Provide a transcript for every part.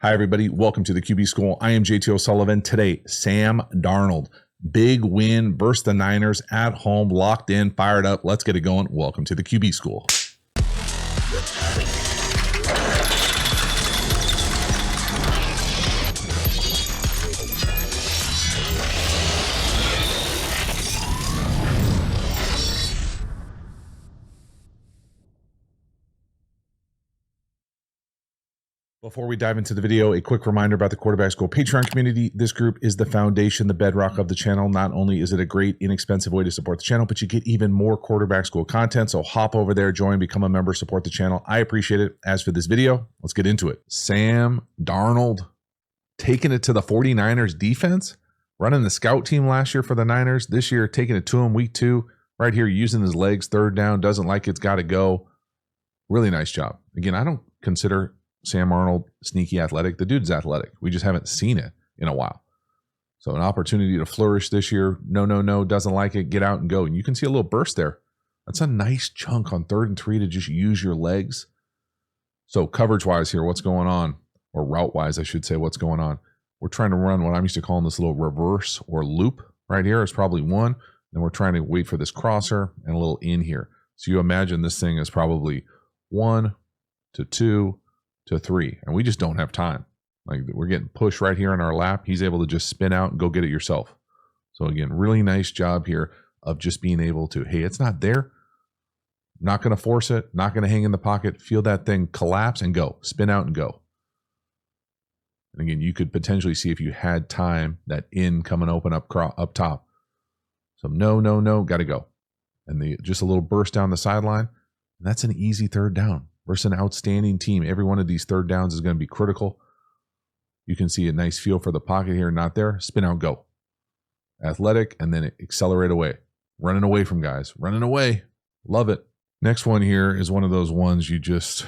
Hi, everybody. Welcome to the QB School. I am JT O'Sullivan. Today, Sam Darnold. Big win versus the Niners at home, locked in, fired up. Let's get it going. Welcome to the QB School. Before we dive into the video, a quick reminder about the Quarterback School Patreon community. This group is the foundation, the bedrock of the channel. Not only is it a great, inexpensive way to support the channel, but you get even more Quarterback School content. So hop over there, join, become a member, support the channel. I appreciate it. As for this video, let's get into it. Sam Darnold taking it to the 49ers defense, running the scout team last year for the Niners. This year, taking it to him week 2, right here, using his legs, third down, doesn't like it's got to go. Really nice job. Again, I don't consider Sam Darnold sneaky athletic. The dude's athletic. We just haven't seen it in a while. So an opportunity to flourish this year. No, doesn't like it. Get out and go. And you can see a little burst there. That's a nice chunk on 3rd and 3 to just use your legs. So coverage-wise here, what's going on? Or route-wise, I should say, what's going on? We're trying to run what I'm used to calling this little reverse or loop right here. It's probably 1. Then we're trying to wait for this crosser and a little in here. So you imagine this thing is probably 1 to 2 to 3, and we just don't have time. Like, we're getting pushed right here in our lap. He's able to just spin out and go get it yourself. So again, really nice job here of just being able to, hey, it's not there. Not going to force it. Not going to hang in the pocket. Feel that thing collapse and go. Spin out and go. And again, you could potentially see if you had time that in coming open up top. So no, got to go. And just a little burst down the sideline. And that's an easy 3rd down. Versus an outstanding team. Every one of these 3rd downs is going to be critical. You can see a nice feel for the pocket here. Not there. Spin out, go. Athletic, and then accelerate away. Running away from guys. Running away. Love it. Next one here is one of those ones you just,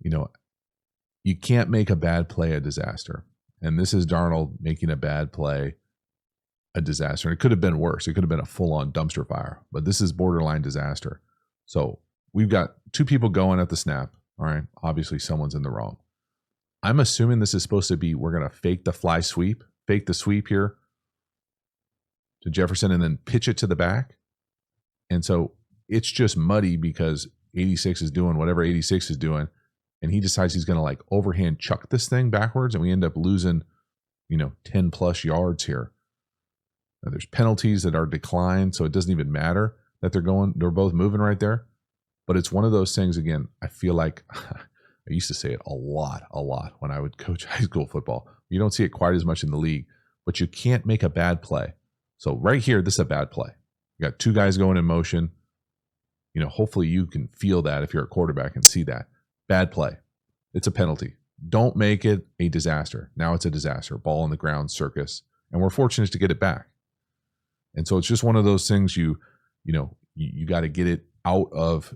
you can't make a bad play a disaster. And this is Darnold making a bad play a disaster. And it could have been worse. It could have been a full-on dumpster fire. But this is borderline disaster. So we've got 2 people going at the snap. All right. Obviously, someone's in the wrong. I'm assuming this is supposed to be, we're going to fake the fly sweep, fake the sweep here to Jefferson, and then pitch it to the back. And so it's just muddy because 86 is doing whatever 86 is doing. And he decides he's going to like overhand chuck this thing backwards. And we end up losing, 10 plus yards here. Now, there's penalties that are declined. So it doesn't even matter that they're both moving right there. But it's one of those things, again, I feel like I used to say it a lot when I would coach high school football. You don't see it quite as much in the league, but you can't make a bad play. So right here, this is a bad play. You got 2 guys going in motion. Hopefully you can feel that if you're a quarterback and see that. Bad play. It's a penalty. Don't make it a disaster. Now it's a disaster. Ball on the ground, circus. And we're fortunate to get it back. And so it's just one of those things you got to get it out of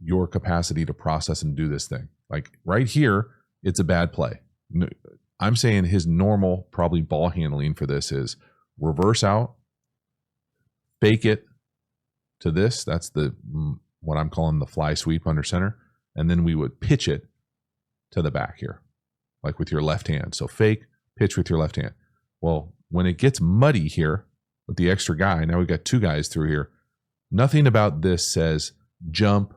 your capacity to process and do this thing. Like right here, it's a bad play. I'm saying his normal probably ball handling for this is reverse out, fake it to this. That's what I'm calling the fly sweep under center. And then we would pitch it to the back here, like with your left hand. So fake, pitch with your left hand. Well, when it gets muddy here with the extra guy, now we've got 2 guys through here. Nothing about this says jump,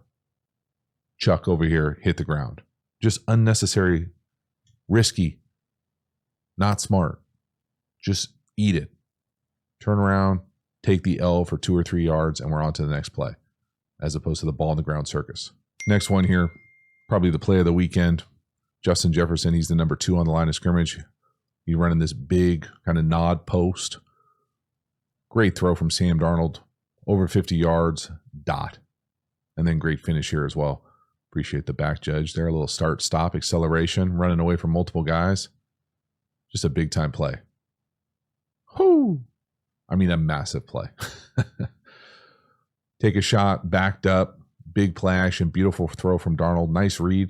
chuck over here, hit the ground. Just unnecessary, risky, not smart. Just eat it. Turn around, take the L for 2 or 3 yards, and we're on to the next play, as opposed to the ball on the ground circus. Next one here, probably the play of the weekend. Justin Jefferson, he's the number 2 on the line of scrimmage. He's running this big kind of nod post. Great throw from Sam Darnold. Over 50 yards, dot. And then great finish here as well. Appreciate the back judge there. A little start, stop, acceleration, running away from multiple guys. Just a big time play. Whoo! I mean, a massive play. Take a shot, backed up, big play action, beautiful throw from Darnold. Nice read.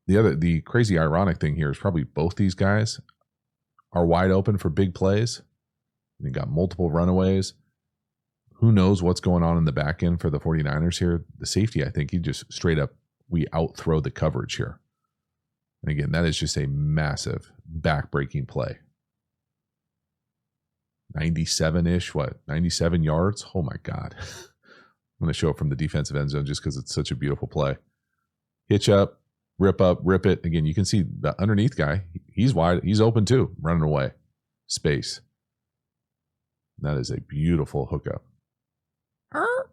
The crazy ironic thing here is probably both these guys are wide open for big plays. You got multiple runaways. Who knows what's going on in the back end for the 49ers here? The safety, I think he just straight up, we out-throw the coverage here. And again, that is just a massive back-breaking play. 97-ish, 97 yards? Oh my God. I'm going to show it from the defensive end zone just because it's such a beautiful play. Hitch up, rip it. Again, you can see the underneath guy. He's wide. He's open too, running away. Space. That is a beautiful hookup.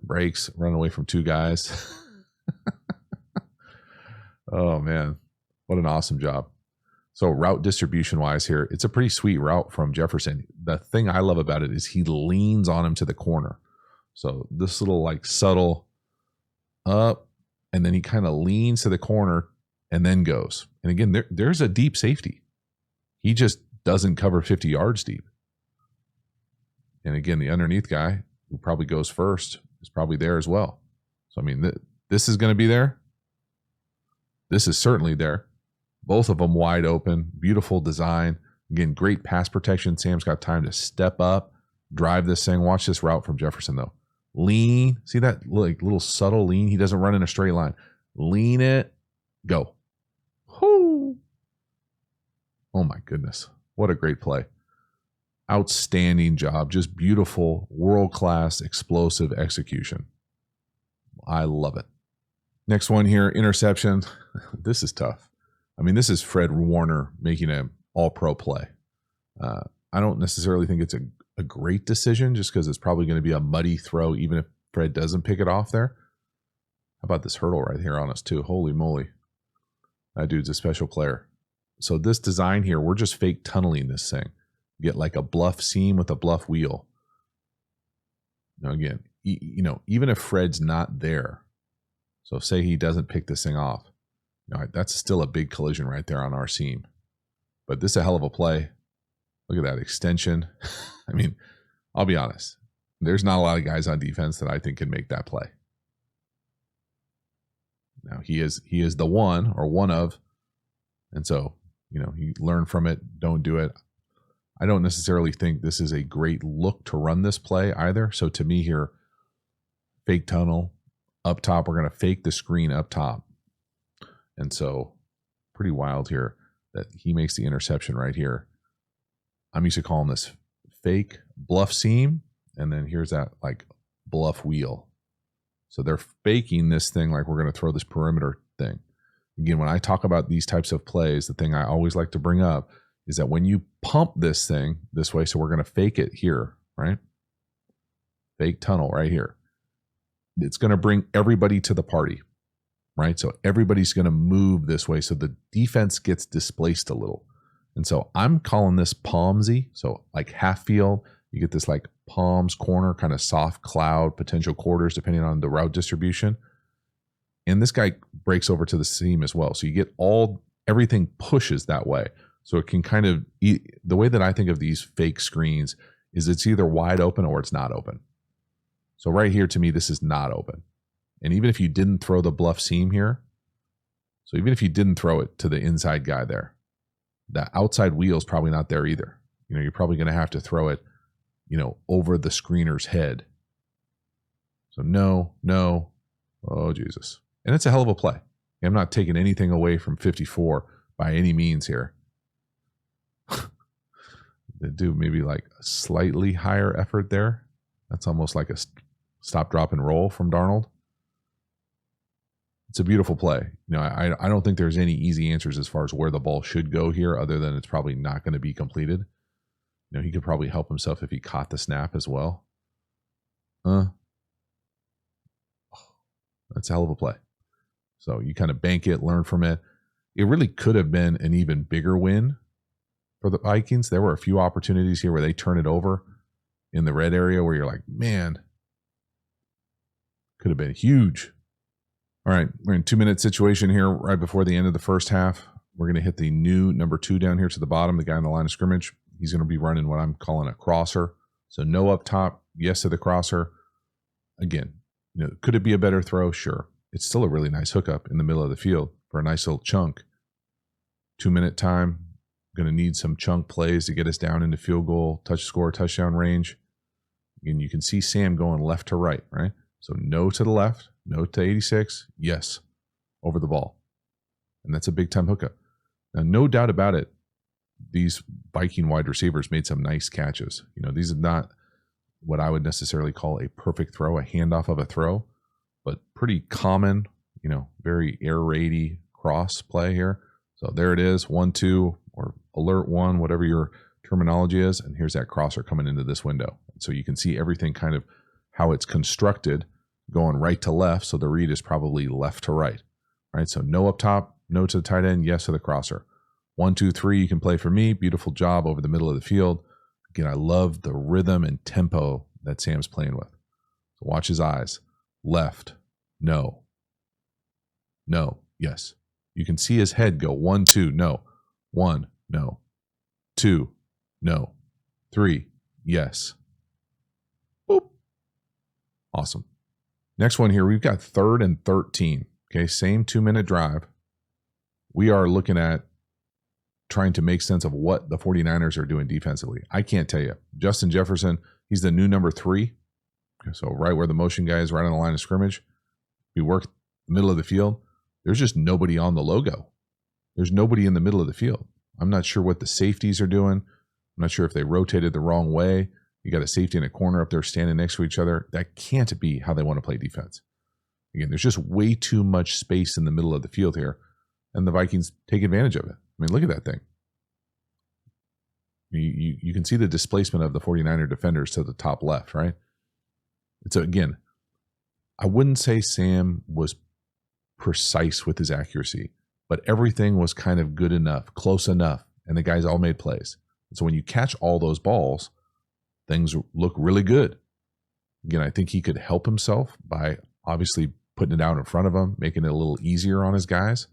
Breaks, running away from two guys. Oh, man. What an awesome job. So route distribution-wise here, it's a pretty sweet route from Jefferson. The thing I love about it is he leans on him to the corner. So this little like subtle up, and then he kind of leans to the corner and then goes. And again, there's a deep safety. He just doesn't cover 50 yards deep. And again, the underneath guy, who probably goes first, is probably there as well. So, I mean, this is going to be there. This is certainly there. Both of them wide open. Beautiful design. Again, great pass protection. Sam's got time to step up, drive this thing. Watch this route from Jefferson, though. Lean. See that like little subtle lean? He doesn't run in a straight line. Lean it. Go. Whoo. Oh, my goodness. What a great play. Outstanding job. Just beautiful, world-class, explosive execution. I love it. Next one here, interception. This is tough. I mean, this is Fred Warner making an all-pro play. I don't necessarily think it's a great decision just because it's probably going to be a muddy throw even if Fred doesn't pick it off there. How about this hurdle right here on us too? Holy moly. That dude's a special player. So this design here, we're just fake tunneling this thing. Get like a bluff seam with a bluff wheel. Now again, even if Fred's not there, so say he doesn't pick this thing off, that's still a big collision right there on our seam. But this is a hell of a play. Look at that extension. I mean, I'll be honest. There's not a lot of guys on defense that I think can make that play. Now he is the one or one of, and so you learn from it. Don't do it. I don't necessarily think this is a great look to run this play either. So to me here, fake tunnel up top. We're going to fake the screen up top. And so pretty wild here that he makes the interception right here. I'm used to calling this fake bluff seam. And then here's that like bluff wheel. So they're faking this thing like we're going to throw this perimeter thing. Again, when I talk about these types of plays, the thing I always like to bring up is that when you pump this thing this way, so we're going to fake it here, right? Fake tunnel right here. It's going to bring everybody to the party, right? So everybody's going to move this way. So the defense gets displaced a little. And so I'm calling this palmsy. So like half field, you get this like palms corner, kind of soft cloud, potential quarters, depending on the route distribution. And this guy breaks over to the seam as well. So you get everything pushes that way. So it can kind of, the way that I think of these fake screens is it's either wide open or it's not open. So right here, to me, this is not open. And even if you didn't throw the bluff seam here, so even if you didn't throw it to the inside guy there, the outside wheel is probably not there either. You're probably going to have to throw it, over the screener's head. So no. Oh, Jesus. And it's a hell of a play. I'm not taking anything away from 54 by any means here. They do maybe like a slightly higher effort there. That's almost like a stop, drop, and roll from Darnold. It's a beautiful play. I don't think there's any easy answers as far as where the ball should go here, other than it's probably not going to be completed. He could probably help himself if he caught the snap as well. That's a hell of a play. So you kind of bank it, learn from it. It really could have been an even bigger win for the Vikings. There were a few opportunities here where they turn it over in the red area where you're like, man, could have been huge. All right, we're in a 2-minute situation here right before the end of the first half. We're going to hit the new number 2 down here to the bottom, the guy on the line of scrimmage. He's going to be running what I'm calling a crosser. So no up top, yes to the crosser. Again, could it be a better throw? Sure. It's still a really nice hookup in the middle of the field for a nice little chunk. 2-minute time. Going to need some chunk plays to get us down into field goal, touchdown range. And you can see Sam going left to right, right? So no to the left, no to 86, yes, over the ball. And that's a big time hookup. Now, no doubt about it, these Viking wide receivers made some nice catches. These are not what I would necessarily call a perfect throw, a handoff of a throw, but pretty common, very air raidy cross play here. So there it is, 1-2 or alert 1, whatever your terminology is. And here's that crosser coming into this window. So you can see everything kind of how it's constructed, going right to left. So the read is probably left to right, right? So no up top, no to the tight end, yes to the crosser. 1, 2, 3, you can play for me. Beautiful job over the middle of the field. Again, I love the rhythm and tempo that Sam's playing with. So watch his eyes. Left, no. No, yes. You can see his head go 1, 2, no. 1, no. 2, no. 3, yes. Boop. Awesome. Next one here, we've got 3rd and 13. Okay, same 2-minute drive. We are looking at trying to make sense of what the 49ers are doing defensively. I can't tell you. Justin Jefferson, he's the new number 3. So right where the motion guy is, right on the line of scrimmage. We work the middle of the field. There's just nobody on the logo. There's nobody in the middle of the field. I'm not sure what the safeties are doing. I'm not sure if they rotated the wrong way. You got a safety in a corner up there standing next to each other. That can't be how they want to play defense. Again, there's just way too much space in the middle of the field here, and the Vikings take advantage of it. I mean, look at that thing. You can see the displacement of the 49er defenders to the top left, right? It's again, I wouldn't say Sam was precise with his accuracy, but everything was kind of good enough, close enough, and the guys all made plays. So when you catch all those balls, things look really good. Again, I think he could help himself by obviously putting it out in front of him, making it a little easier on his guys.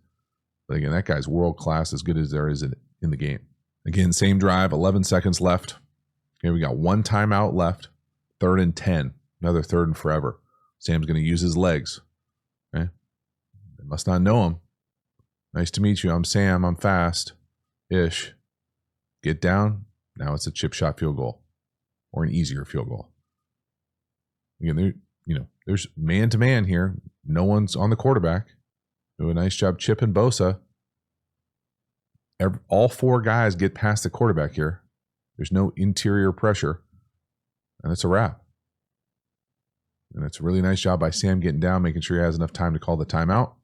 But again, that guy's world class, as good as there is in the game. Again, same drive, 11 seconds left. Okay, we got 1 timeout left. 3rd and 10, another 3rd and forever. Sam's going to use his legs. Okay, they must not know him. Nice to meet you. I'm Sam. I'm fast-ish. Get down. Now it's a chip shot field goal, or an easier field goal. Again, there's man-to-man here. No one's on the quarterback. Do a nice job chipping Bosa. All 4 guys get past the quarterback here. There's no interior pressure. And it's a wrap. And it's a really nice job by Sam getting down, making sure he has enough time to call the timeout.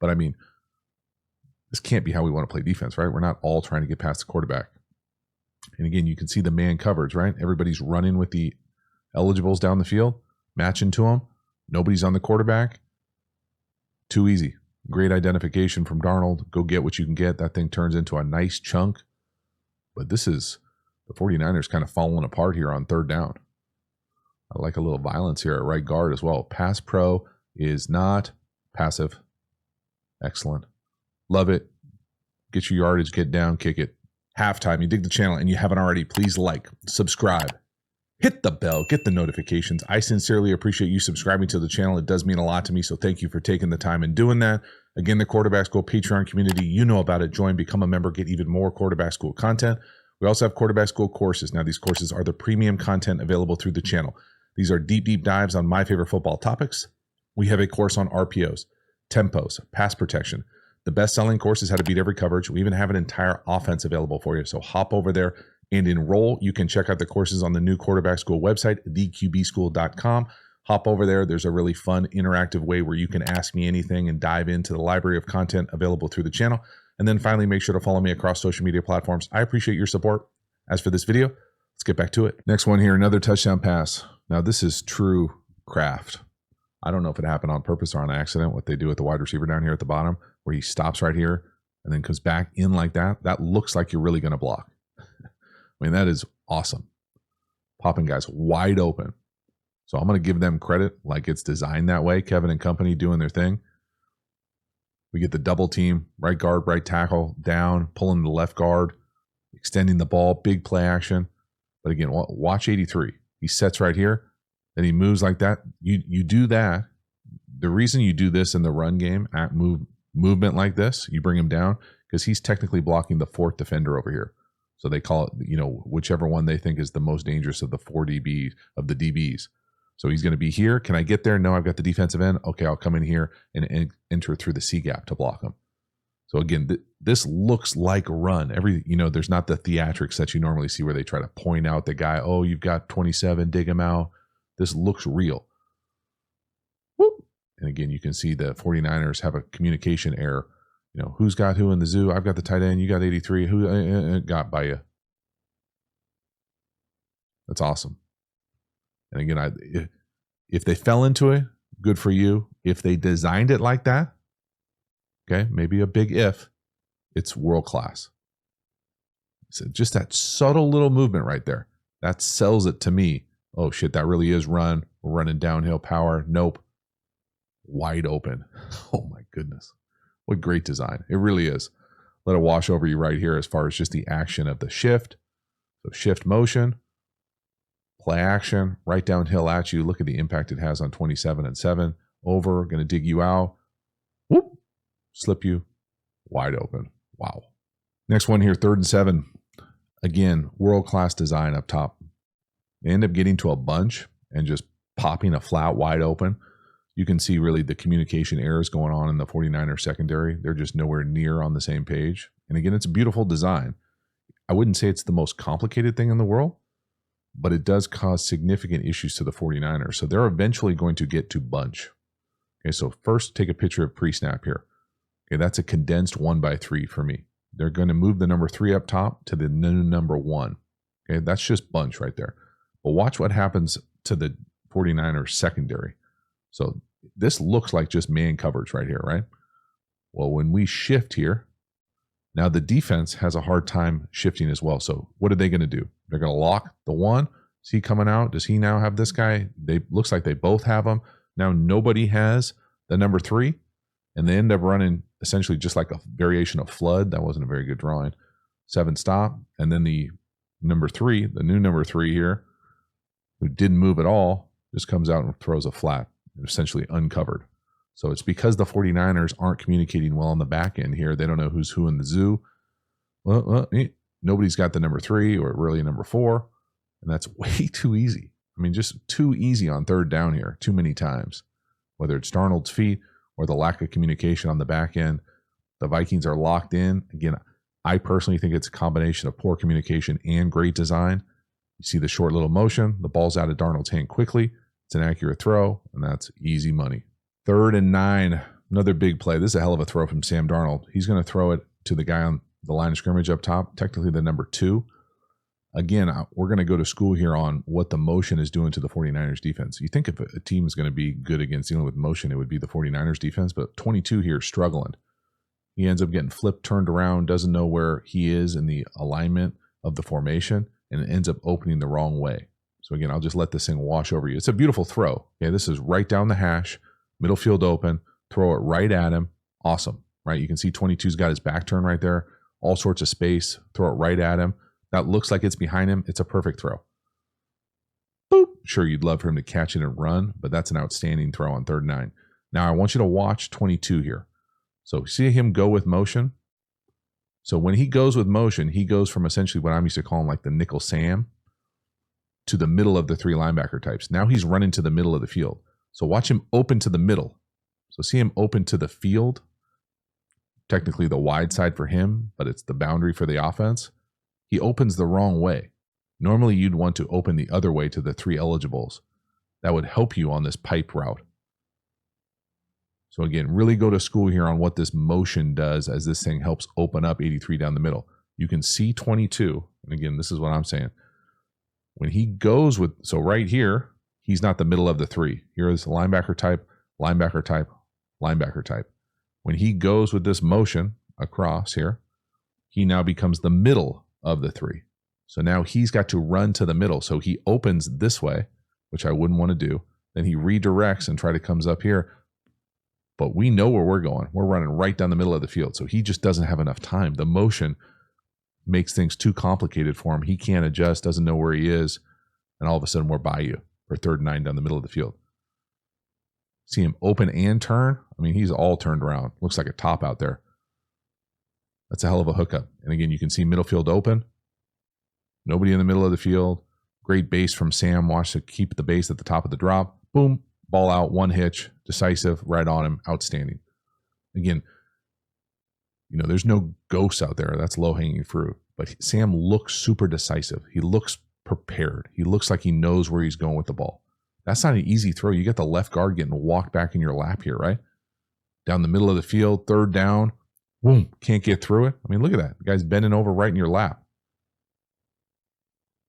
But I mean, this can't be how we want to play defense, right? We're not all trying to get past the quarterback. And again, you can see the man coverage, right? Everybody's running with the eligibles down the field, matching to them. Nobody's on the quarterback. Too easy. Great identification from Darnold. Go get what you can get. That thing turns into a nice chunk. But this is the 49ers kind of falling apart here on 3rd down. I like a little violence here at right guard as well. Pass pro is not passive. Excellent. Love it. Get your yardage, get down, kick it. Halftime. You dig the channel and you haven't already, please like, subscribe. Hit the bell, get the notifications. I sincerely appreciate you subscribing to the channel. It does mean a lot to me, so thank you for taking the time and doing that. Again, the Quarterback School Patreon community, you know about it. Join, become a member, get even more Quarterback School content. We also have Quarterback School courses. Now, these courses are the premium content available through the channel. These are deep, deep dives on my favorite football topics. We have a course on RPOs, tempos, pass protection. The best-selling course is how to beat every coverage. We even have an entire offense available for you, so hop over there and enroll. You can check out the courses on the new Quarterback School website, theqbschool.com. Hop over there. There's a really fun, interactive way where you can ask me anything and dive into the library of content available through the channel. And then finally, make sure to follow me across social media platforms. I appreciate your support. As for this video, let's get back to it. Next one here, another touchdown pass. Now, this is true craft. I don't know if it happened on purpose or on accident, what they do with the wide receiver down here at the bottom, where he stops right here and then comes back in like that. That looks like you're really going to block. I mean, that is awesome. Popping guys wide open. So I'm going to give them credit like it's designed that way. Kevin and company doing their thing. We get the double team, right guard, right tackle, down, pulling the left guard, extending the ball, big play action. But again, watch 83. He sets right here, then he moves like that. You do that. The reason you do this in the run game, at movement like this, you bring him down, because he's technically blocking the 4th defender over here. So they call it, whichever one they think is the most dangerous of the 4 DBs, of the DBs. So he's going to be here. Can I get there? No, I've got the defensive end. Okay, I'll come in here and enter through the C gap to block him. So again, this looks like a run. There's not the theatrics that you normally see where they try to point out the guy. Oh, you've got 27, dig him out. This looks real. Whoop. And again, you can see the 49ers have a communication error. Who's got who in the zoo? I've got the tight end. You got 83. Who got by you? That's awesome. And again, if they fell into it, good for you. If they designed it like that, okay, maybe a big if, it's world class. So just that subtle little movement right there, that sells it to me. Oh shit, that really is run. We're running downhill power. Nope. Wide open. Oh my goodness. What great design. It really is. Let it wash over you right here as far as just the action of the shift. So shift motion, play action, right downhill at you. Look at the impact it has on 27 and 7. Over, going to dig you out. Whoop. Slip you wide open. Wow. Next one here, 3rd and 7. Again, world-class design up top. They end up getting to a bunch and just popping a flat wide open. You can see really the communication errors going on in the 49ers secondary. They're just nowhere near on the same page. And again, it's a beautiful design. I wouldn't say it's the most complicated thing in the world, but it does cause significant issues to the 49ers. So they're eventually going to get to bunch. Okay, so first take a picture of pre-snap here. Okay, that's a condensed 1x3 for me. They're going to move the number 3 up top to the new number 1. Okay, that's just bunch right there. But watch what happens to the 49ers secondary. So this looks like just man coverage right here, right? Well, when we shift here, now the defense has a hard time shifting as well. So what are they going to do? They're going to lock the 1. Is he coming out? Does he now have this guy? Looks like they both have him. Now nobody has the number 3. And they end up running essentially just like a variation of flood. That wasn't a very good drawing. 7 stop. And then the number 3, the new number 3 here, who didn't move at all, just comes out and throws a flat, essentially uncovered. So it's because the 49ers aren't communicating well on the back end here. They don't know who's who in the zoo. Nobody's got the number 3 or really a number 4. And that's way too easy. I mean, just too easy on 3rd down here, too many times. Whether it's Darnold's feet or the lack of communication on the back end, the Vikings are locked in. Again, I personally think it's a combination of poor communication and great design. You see the short little motion, the ball's out of Darnold's hand quickly. It's an accurate throw, and that's easy money. 3rd and 9, another big play. This is a hell of a throw from Sam Darnold. He's going to throw it to the guy on the line of scrimmage up top, technically the number 2. Again, we're going to go to school here on what the motion is doing to the 49ers defense. You think if a team is going to be good against dealing with motion, it would be the 49ers defense, but 22 here is struggling. He ends up getting flipped, turned around, doesn't know where he is in the alignment of the formation, and it ends up opening the wrong way. So again, I'll just let this thing wash over you. It's a beautiful throw. Okay, this is right down the hash, middle field open, throw it right at him. Awesome, right? You can see 22's got his back turned right there, all sorts of space, throw it right at him. That looks like it's behind him. It's a perfect throw. Boop. Sure, you'd love for him to catch it and run, but that's an outstanding throw on 3rd and 9. Now, I want you to watch 22 here. So see him go with motion. So when he goes with motion, he goes from essentially what I'm used to calling like the nickel Sam to the middle of the 3 linebacker types. Now he's running to the middle of the field. So watch him open to the middle. So see him open to the field. Technically the wide side for him, but it's the boundary for the offense. He opens the wrong way. Normally you'd want to open the other way to the 3 eligibles. That would help you on this pipe route. So again, really go to school here on what this motion does as this thing helps open up 83 down the middle. You can see 22, and again, this is what I'm saying. When he goes with, so right here, he's not the middle of the 3. Here is the linebacker type, linebacker type, linebacker type. When he goes with this motion across here, he now becomes the middle of the 3. So now he's got to run to the middle. So he opens this way, which I wouldn't want to do. Then he redirects and try to comes up here. But we know where we're going. We're running right down the middle of the field. So he just doesn't have enough time. The motion makes things too complicated for him. He can't adjust, doesn't know where he is. And all of a sudden we're by you for 3rd and 9 down the middle of the field. See him open and turn. I mean, he's all turned around. Looks like a top out there. That's a hell of a hookup. And again, you can see middle field open. Nobody in the middle of the field. Great base from Sam. Watch to keep the base at the top of the drop. Boom. Ball out. One hitch. Decisive. Right on him. Outstanding. Again, there's no ghosts out there. That's low hanging fruit. But Sam looks super decisive. He looks prepared. He looks like he knows where he's going with the ball. That's not an easy throw. You get the left guard getting walked back in your lap here, right? Down the middle of the field, third down, boom, can't get through it. I mean, look at that. The guy's bending over right in your lap.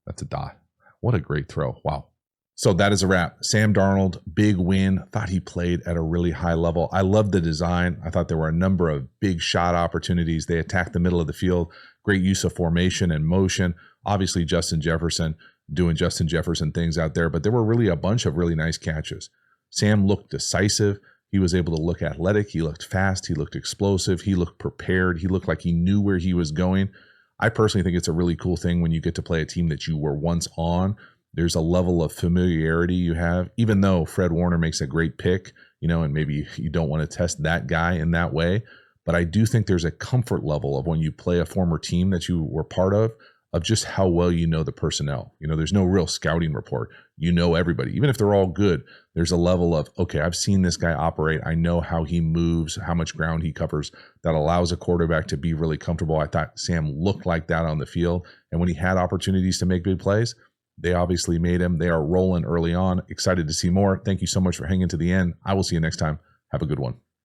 That's a dot. What a great throw. Wow. So that is a wrap. Sam Darnold, big win. Thought he played at a really high level. I loved the design. I thought there were a number of big shot opportunities. They attacked the middle of the field. Great use of formation and motion. Obviously, Justin Jefferson doing Justin Jefferson things out there, but there were really a bunch of really nice catches. Sam looked decisive. He was able to look athletic. He looked fast. He looked explosive. He looked prepared. He looked like he knew where he was going. I personally think it's a really cool thing when you get to play a team that you were once on. There's a level of familiarity you have, even though Fred Warner makes a great pick, and maybe you don't want to test that guy in that way. But I do think there's a comfort level of when you play a former team that you were part of just how well you know the personnel. There's no real scouting report. You know everybody. Even if they're all good, there's a level of, okay, I've seen this guy operate. I know how he moves, how much ground he covers. That allows a quarterback to be really comfortable. I thought Sam looked like that on the field. And when he had opportunities to make big plays, they obviously made him. They are rolling early on. Excited to see more. Thank you so much for hanging to the end. I will see you next time. Have a good one.